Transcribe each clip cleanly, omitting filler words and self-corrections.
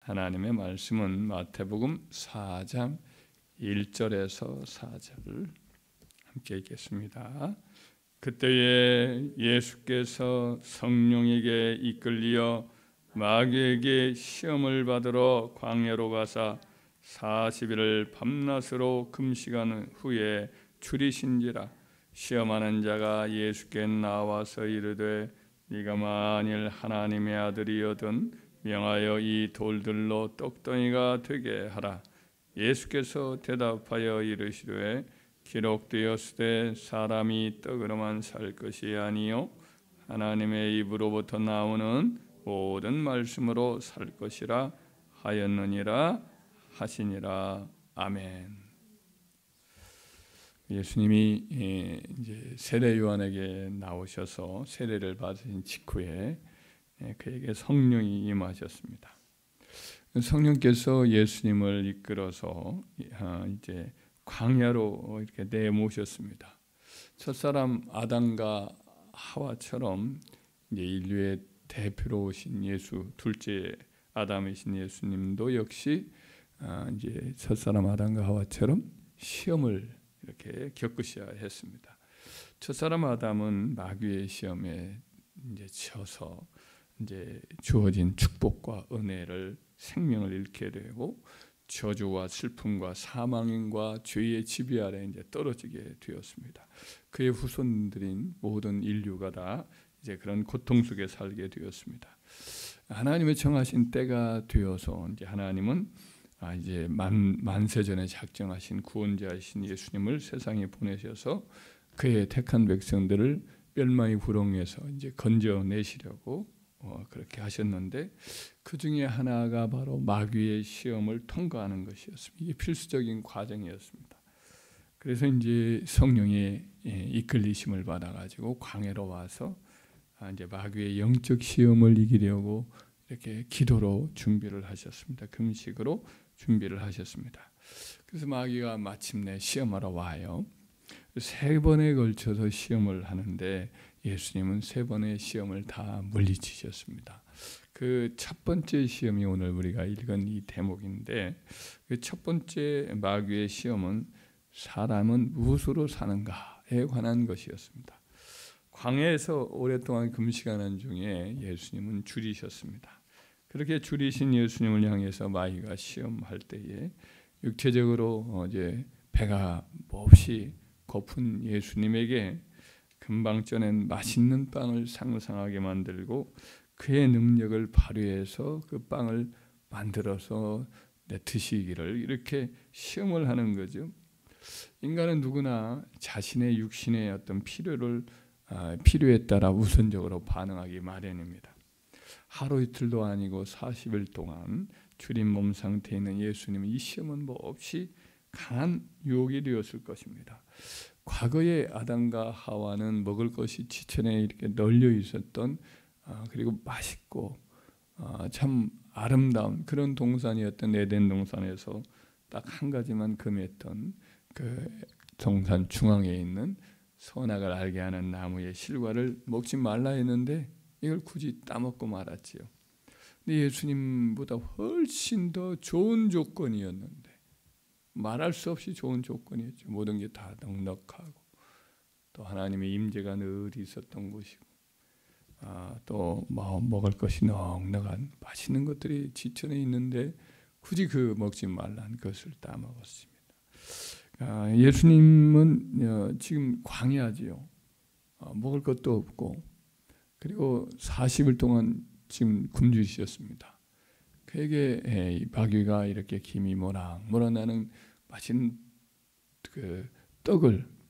하나님의 말씀은 마태복음 4장 1절에서 4절을 함께 읽겠습니다. 그때에 예수께서 성령에게 이끌리어 마귀에게 시험을 받으러 광야로 가사 40일을 밤낮으로 금식한 후에 줄이신지라. 시험하는 자가 예수께 나와서 이르되 네가 만일 하나님의 아들이거든 명하여 이 돌들로 떡덩이가 되게 하라. 예수께서 대답하여 이르시되 기록되었으되 사람이 떡으로만 살 것이 아니요 하나님의 입으로부터 나오는 모든 말씀으로 살 것이라 하였느니라 하시니라. 아멘. 예수님이 이제 세례 요한에게 나오셔서 세례를 받으신 직후에 그에게 성령이 임하셨습니다. 성령께서 예수님을 이끌어서 이제 광야로 이렇게 내모셨습니다. 첫사람 아담과 하와처럼 이제 인류의 대표로 오신 예수, 둘째 아담이신 예수님도 역시 이제 첫사람 아담과 하와처럼 시험을 이렇게 겪으셔야 했습니다. 첫사람 아담은 마귀의 시험에 이제 쳐서 이제 주어진 축복과 은혜를 생명을 잃게 되고 저주와 슬픔과 사망과 죄의 지배 아래 이제 떨어지게 되었습니다. 그의 후손들인 모든 인류가 다 이제 그런 고통 속에 살게 되었습니다. 하나님의 정하신 때가 되어서 이제 하나님은 이제 만세전에 작정하신 구원자이신 예수님을 세상에 보내셔서 그의 택한 백성들을 멸망의 구렁에서 이제 건져내시려고 그렇게 하셨는데 그 중에 하나가 바로 마귀의 시험을 통과하는 것이었습니다. 이게 필수적인 과정이었습니다. 그래서 이제 성령의 이끌리심을 받아가지고 광야로 와서 이제 마귀의 영적 시험을 이기려고 이렇게 기도로 준비를 하셨습니다. 금식으로 준비를 하셨습니다. 그래서 마귀가 마침내 시험하러 와요. 3번에 걸쳐서 시험을 하는데 예수님은 3번의 시험을 다 물리치셨습니다. 그 첫 번째 시험이 오늘 우리가 읽은 이 대목인데 그 첫 번째 마귀의 시험은 사람은 무엇으로 사는가에 관한 것이었습니다. 광야에서 오랫동안 금식하는 중에 예수님은 줄이셨습니다. 그렇게 줄이신 예수님을 향해서 마귀가 시험할 때에 육체적으로 이제 배가 몹시 고픈 예수님에게 금방 쪄낸 맛있는 빵을 상상하게 만들고 그의 능력을 발휘해서 그 빵을 만들어서 드시기를 이렇게 시험을 하는 거죠. 인간은 누구나 자신의 육신의 어떤 필요에 따라 우선적으로 반응하기 마련입니다. 하루 이틀도 아니고 40일 동안 줄인 몸 상태에 있는 예수님은 이 시험은 몹시 강한 유혹이 되었을 것입니다. 과거의 아담과 하와는 먹을 것이 지천에 이렇게 널려 있었던 그리고 맛있고 참 아름다운 그런 동산이었던 에덴 동산에서 딱 한 가지만 금했던 그 동산 중앙에 있는 선악을 알게 하는 나무의 실과를 먹지 말라 했는데 이걸 굳이 따먹고 말았지요. 근데 예수님보다 훨씬 더 좋은 조건이었는데 말할 수 없이 좋은 조건이었죠. 모든 게 다 넉넉하고 또 하나님의 임재가 늘 있었던 곳이고 또 먹을 것이 넉넉한 맛있는 것들이 지천에 있는데 굳이 그 먹지 말라는 것을 따먹었습니다. 예수님은 지금 광야지요. 먹을 것도 없고 그리고 40일 동안 지금 굶주리셨습니다. 그에게 마귀가 이렇게 김이 모락모락 나는 맛있는 그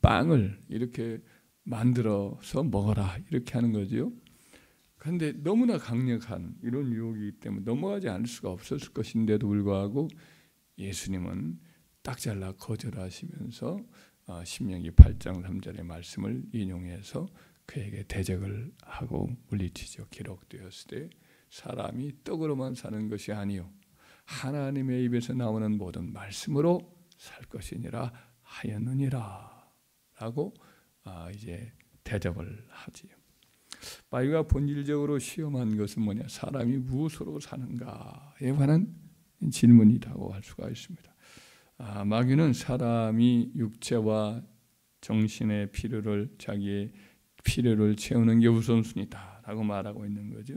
빵을 이렇게 만들어서 먹어라 이렇게 하는 거죠. 그런데 너무나 강력한 이런 유혹이기 때문에 넘어가지 않을 수가 없었을 것인데도 불구하고 예수님은 딱 잘라 거절하시면서 신명기 8장 3절의 말씀을 인용해서 그에게 대적을 하고 물리치죠. 기록되었으되 사람이 떡으로만 사는 것이 아니요 하나님의 입에서 나오는 모든 말씀으로 살 것이니라 하였느니라 라고 이제 대접을 하지요. 마귀가 본질적으로 시험한 것은 뭐냐? 사람이 무엇으로 사는가에 관한 질문이라고 할 수가 있습니다. 마귀는 사람이 육체와 정신의 필요를 자기의 필요를 채우는 게 우선순위다라고 말하고 있는 거죠.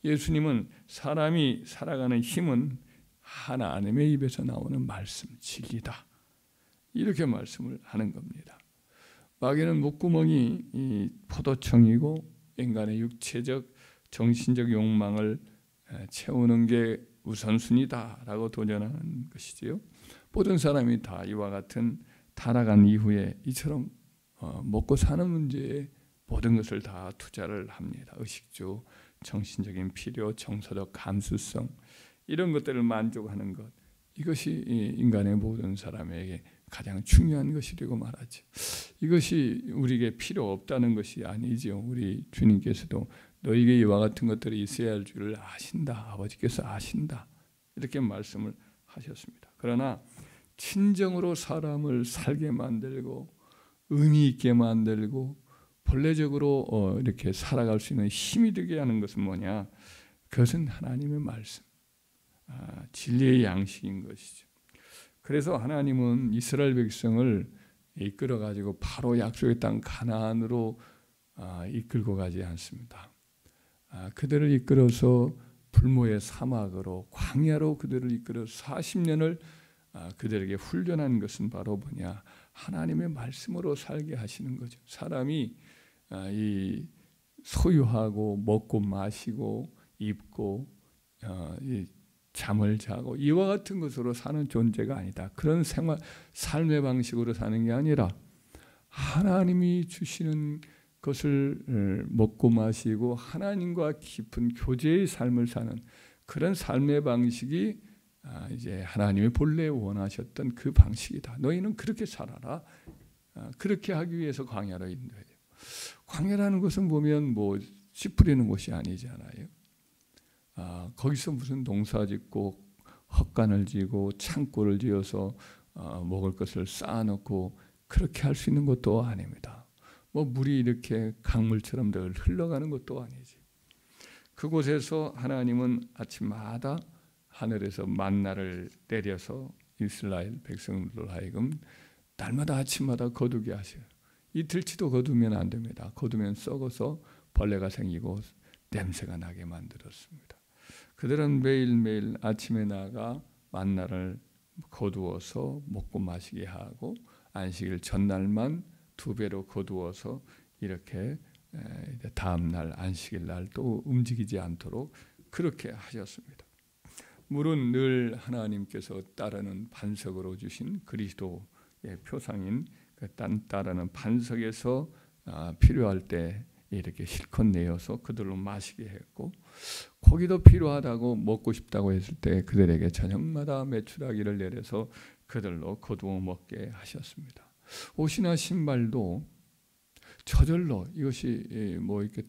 예수님은 사람이 살아가는 힘은 하나님의 입에서 나오는 말씀, 진리다. 이렇게 말씀을 하는 겁니다. 마귀는 목구멍이 이 포도청이고 인간의 육체적, 정신적 욕망을 채우는 게 우선순위다라고 도전하는 것이지요. 모든 사람이 다 이와 같은 타락한 이후에 이처럼 먹고 사는 문제에 모든 것을 다 투자를 합니다. 의식주, 정신적인 필요, 정서적 감수성 이런 것들을 만족하는 것, 이것이 인간의 모든 사람에게 가장 중요한 것이 되고 말하죠. 이것이 우리에게 필요 없다는 것이 아니죠. 우리 주님께서도 너에게 이와 같은 것들이 있어야 할 줄을 아신다. 아버지께서 아신다. 이렇게 말씀을 하셨습니다. 그러나 친정으로 사람을 살게 만들고 의미 있게 만들고 본래적으로 이렇게 살아갈 수 있는 힘이 되게 하는 것은 뭐냐? 그것은 하나님의 말씀, 진리의 양식인 것이죠. 그래서 하나님은 이스라엘 백성을 이끌어 가지고 바로 약속의 땅 가나안으로 이끌고 가지 않습니다. 그들을 이끌어서 불모의 사막으로 광야로 그들을 이끌어서 40년을 그들에게 훈련한 것은 바로 뭐냐? 하나님의 말씀으로 살게 하시는 거죠. 사람이 이 소유하고 먹고 마시고 입고 잠을 자고 이와 같은 것으로 사는 존재가 아니다. 그런 삶의 방식으로 사는 게 아니라 하나님이 주시는 것을 먹고 마시고 하나님과 깊은 교제의 삶을 사는 그런 삶의 방식이 이제 하나님의 본래 원하셨던 그 방식이다. 너희는 그렇게 살아라. 그렇게 하기 위해서 광야로 인도해요. 광야라는 것은 보면 뭐 씨 뿌리는 곳이 아니잖아요. 거기서 무슨 농사짓고 헛간을 지고 창고를 지어서 먹을 것을 쌓아놓고 그렇게 할 수 있는 것도 아닙니다. 뭐 물이 이렇게 강물처럼 늘 흘러가는 것도 아니지. 그곳에서 하나님은 아침마다 하늘에서 만나를 내려서 이스라엘 백성들로 하여금 날마다 아침마다 거두게 하셔요. 이틀치도 거두면 안 됩니다. 거두면 썩어서 벌레가 생기고 냄새가 나게 만들었습니다. 그들은 매일매일 아침에 나가 만나를 거두어서 먹고 마시게 하고 안식일 전날만 2배로 거두어서 이렇게 다음 날 안식일 날 또 움직이지 않도록 그렇게 하셨습니다. 물은 늘 하나님께서 따르는 반석으로 주신 그리스도의 표상인 그 따르는 반석에서 필요할 때 이렇게 실컷 내어서 그들로 마시게 했고, 고기도 필요하다고 먹고 싶다고 했을 때 그들에게 저녁마다 메추라기를 내려서 그들로 거두어 먹게 하셨습니다. 옷이나 신발도 저절로 이것이 뭐 이렇게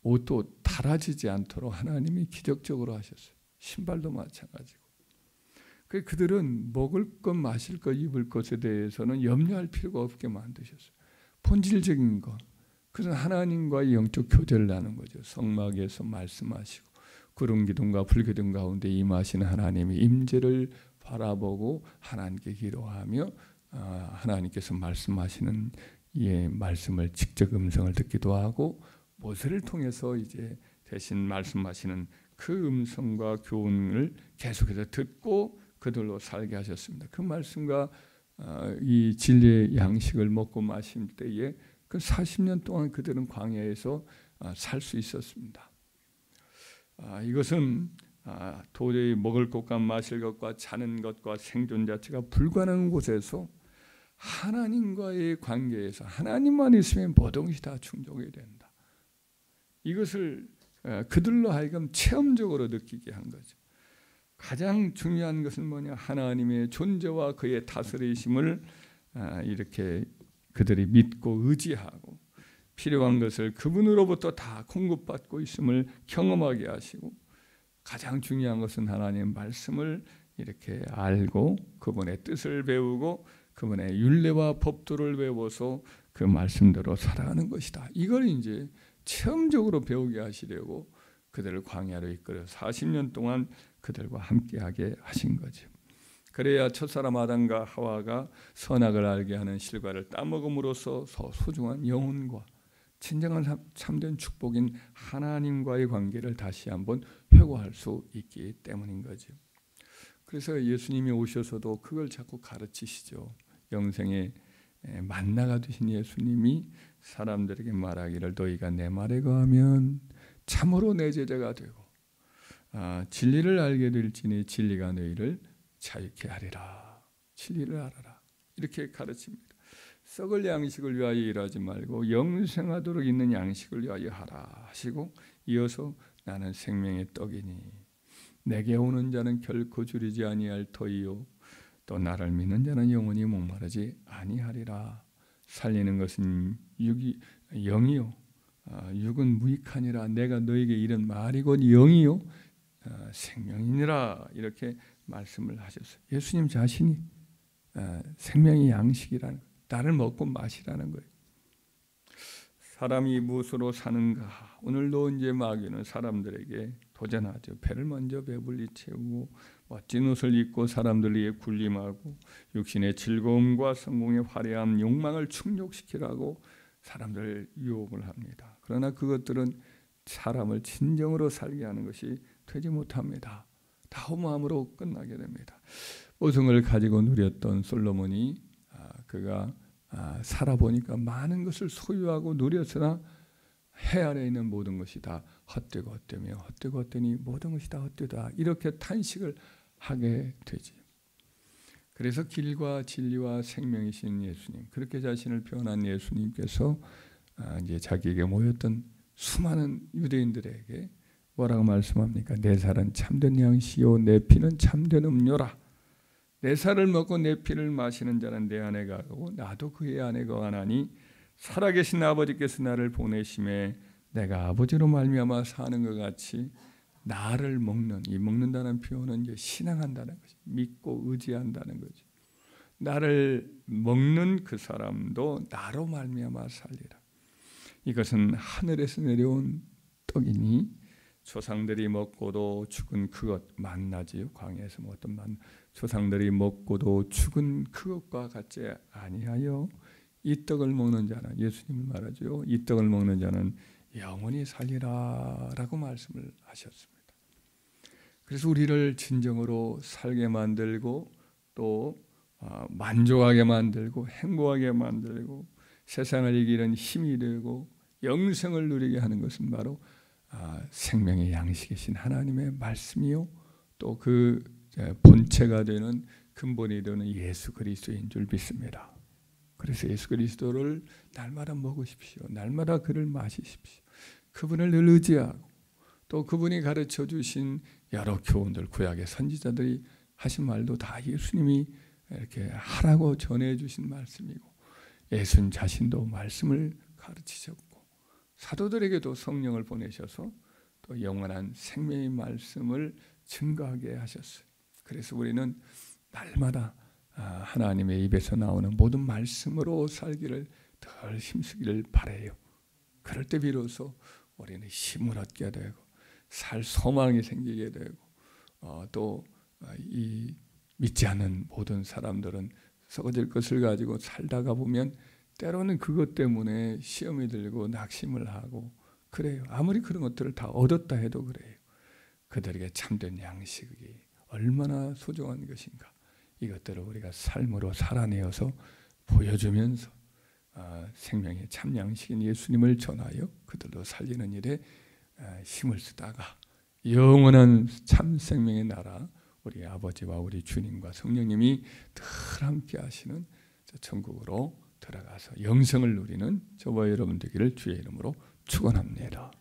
옷도 닳아지지 않도록 하나님이 기적적으로 하셨어요. 신발도 마찬가지고. 그들은 먹을 것, 마실 것, 입을 것에 대해서는 염려할 필요가 없게 만드셨어요. 본질적인 것. 그래서 하나님과의 영적 교제를 하는 거죠. 성막에서 말씀하시고 구름 기둥과 불 기둥 가운데 임하시는 하나님의 임재를 바라보고 하나님께 기도하며 하나님께서 말씀하시는 이 말씀을 직접 음성을 듣기도 하고 모세를 통해서 이제 대신 말씀하시는 그 음성과 교훈을 계속해서 듣고 그들로 살게 하셨습니다. 그 말씀과 이 진리의 양식을 먹고 마실 때에 그 40년 동안 그들은 광야에서 살 수 있었습니다. 이것은 도저히 먹을 것과 마실 것과 자는 것과 생존 자체가 불가능한 곳에서 하나님과의 관계에서 하나님만 있으면 모든 것이 다 충족이 된다. 이것을 그들로 하여금 체험적으로 느끼게 한 거죠. 가장 중요한 것은 뭐냐? 하나님의 존재와 그의 다스리심을 이렇게 그들이 믿고 의지하고 필요한 것을 그분으로부터 다 공급받고 있음을 경험하게 하시고, 가장 중요한 것은 하나님의 말씀을 이렇게 알고 그분의 뜻을 배우고 그분의 율례와 법도를 배워서 그 말씀대로 살아가는 것이다. 이걸 이제 체험적으로 배우게 하시려고 그들을 광야로 이끌어 40년 동안 그들과 함께하게 하신 거죠. 그래야 첫사람 아담과 하와가 선악을 알게 하는 실과를 따먹음으로써 소중한 영혼과 진정한 참된 축복인 하나님과의 관계를 다시 한번 회고할 수 있기 때문인 거죠. 그래서 예수님이 오셔서도 그걸 자꾸 가르치시죠. 영생의 만나가 되신 예수님이 사람들에게 말하기를 너희가 내 말에 거하면 참으로 내 제자가 되고 진리를 알게 될지니 진리가 너희를 자유케 하리라. 진리를 알아라. 이렇게 가르칩니다. 썩을 양식을 위하여 일하지 말고 영생하도록 있는 양식을 위하여 하라 하시고 이어서 나는 생명의 떡이니 내게 오는 자는 결코 줄이지 아니할 터이요 또 나를 믿는 자는 영원히 목마르지 아니하리라. 살리는 것은 영이요 육은 무익하니라. 내가 너에게 이른 말이 곧 영이요 생명이니라. 이렇게 말씀을 하셨어요. 예수님 자신이 생명의 양식이라는 거예요. 나를 먹고 마시라는 거예요. 사람이 무엇으로 사는가? 오늘도 이제 마귀는 사람들에게 도전하죠. 배를 먼저 배불리 채우고 멋진 옷을 입고 사람들 위해 군림하고 육신의 즐거움과 성공의 화려함, 욕망을 충족시키라고 사람들을 유혹을 합니다. 그러나 그것들은 사람을 진정으로 살게 하는 것이 되지 못합니다. 다 허무함으로 끝나게 됩니다. 오성을 가지고 누렸던 솔로몬이 그가 살아보니까 많은 것을 소유하고 누렸으나 해 아래에 있는 모든 것이 다 헛되고 헛되며 헛되고 헛되니 모든 것이 다 헛되다. 이렇게 탄식을 하게 되지. 그래서 길과 진리와 생명이신 예수님, 그렇게 자신을 표현한 예수님께서 이제 자기에게 모였던 수많은 유대인들에게 뭐라고 말씀합니까? 내 살은 참된 양식이요 내 피는 참된 음료라. 내 살을 먹고 내 피를 마시는 자는 내 안에 거하고 나도 그의 안에 거하나니 살아계신 아버지께서 나를 보내심에 내가 아버지로 말미암아 사는 것 같이 나를 먹는, 이 먹는다는 표현은 이제 신앙한다는 거죠. 믿고 의지한다는 거죠. 나를 먹는 그 사람도 나로 말미암아 살리라. 이것은 하늘에서 내려온 떡이니 조상들이 먹고도 죽은 그것 만나지요. 광야에서 먹었던 만나. 조상들이 먹고도 죽은 그것과 같지 아니하여 이 떡을 먹는 자는, 예수님을 말하죠. 이 떡을 먹는 자는 영원히 살리라라고 말씀을 하셨습니다. 그래서 우리를 진정으로 살게 만들고 또 만족하게 만들고 행복하게 만들고 세상을 이기는 힘이 되고 영생을 누리게 하는 것은 바로 생명의 양식이신 하나님의 말씀이요 또 그 본체가 되는 근본이 되는 예수 그리스도인 줄 믿습니다. 그래서 예수 그리스도를 날마다 먹으십시오. 날마다 그를 마시십시오. 그분을 늘 의지하고 또 그분이 가르쳐 주신 여러 교훈들, 구약의 선지자들이 하신 말도 다 예수님이 이렇게 하라고 전해 주신 말씀이고 예수님 자신도 말씀을 가르치셨고 사도들에게도 성령을 보내셔서 또 영원한 생명의 말씀을 증거하게 하셨어요. 그래서 우리는 날마다 하나님의 입에서 나오는 모든 말씀으로 살기를 덜 힘쓰기를 바라요. 그럴 때 비로소 우리는 힘을 얻게 되고 살 소망이 생기게 되고 또 이 믿지 않는 모든 사람들은 썩어질 것을 가지고 살다가 보면 때로는 그것 때문에 시험이 들고 낙심을 하고 그래요. 아무리 그런 것들을 다 얻었다 해도 그래요. 그들에게 참된 양식이 얼마나 소중한 것인가. 이것들을 우리가 삶으로 살아내어서 보여주면서 생명의 참 양식인 예수님을 전하여 그들도 살리는 일에 힘을 쓰다가 영원한 참 생명의 나라 우리 아버지와 우리 주님과 성령님이 늘 함께 하시는 천국으로 들어가서 영생을 누리는 저와 여러분 되기를 주의 이름으로 축원합니다.